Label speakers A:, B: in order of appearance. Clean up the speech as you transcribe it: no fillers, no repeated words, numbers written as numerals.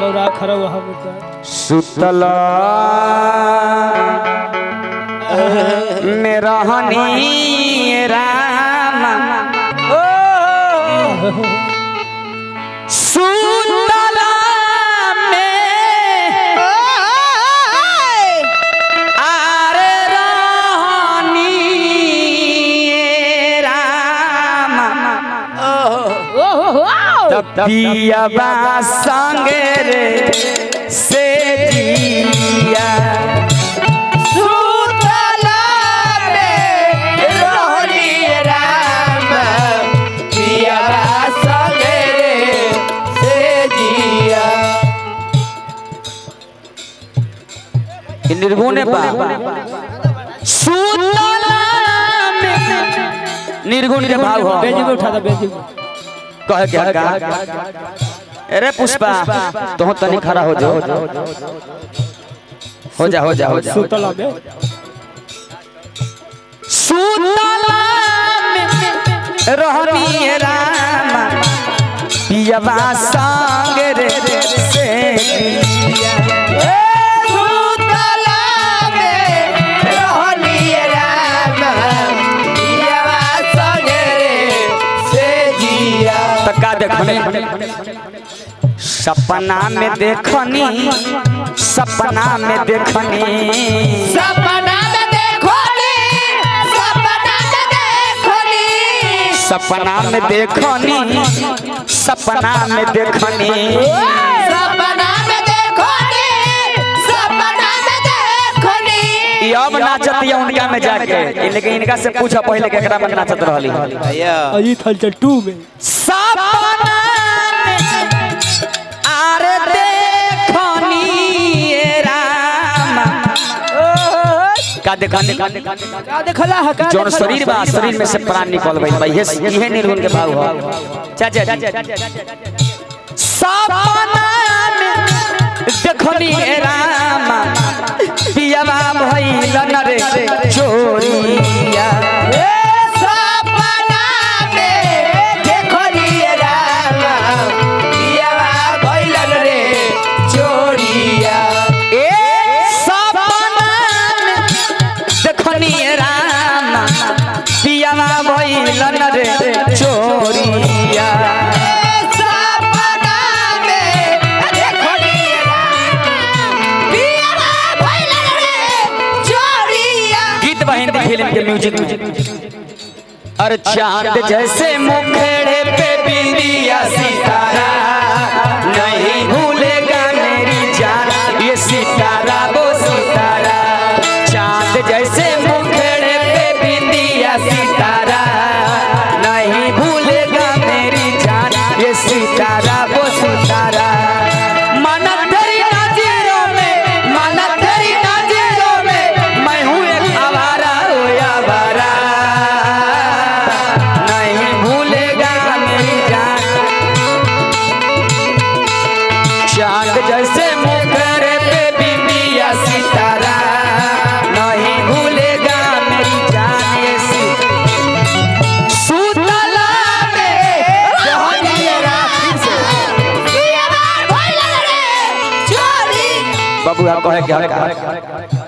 A: गौरा खरा वहां
B: सुतला मेरा हनी राम सुतला में आरे रानी राम पिया संगे रे से जिया निर्गुण निर्गुण के भाव हो
A: बेजी में उठा दे बेजी
B: कह क्या अरे पुष्पा तो तनी खड़ा हो जा हो जा हो जा हो जा
A: सुतला में
B: रहनी राम पिया संग रे से सपना में देखनी सपना में देखनी
C: सपना में देखनी
B: सपना में देखनी सपना में देखनी
C: सपना में देखनी सपना में देखनी
B: अब नाचत है उनका में जाके लेकिन इनका से पूछो पहले केकरा में नाचत रहली
A: अजी थल 2 में
B: सपना आरे देखनी राम का
A: देखला है का
B: जोन शरीर बा शरीर में से प्राण निकल गइल बा इहे निर्गुण के भाव हो चाचा सपना देखनी राम पियावा भइल न रे चोरिया
C: सपना में देखनी राम पियावा भइल रे चोरिया
B: सपना देखनी राम पियावा भइल न रे चोरिया फिल्म के म्यूजिक अरे चांद जैसे मुखड़े पे बिंदिया सितारा नहीं भूलेगा मेरी जान ये सितारा वो सितारा चांद जैसे मुखड़े पे बिंदिया सितारा नहीं भूलेगा मेरी जान ये सितारा वो सितारा चांद जैसे मुखड़े पे बिंदिया सितारा नहीं भूलेगा मेरी जान ये सुतला में बाबू आप कहे क्या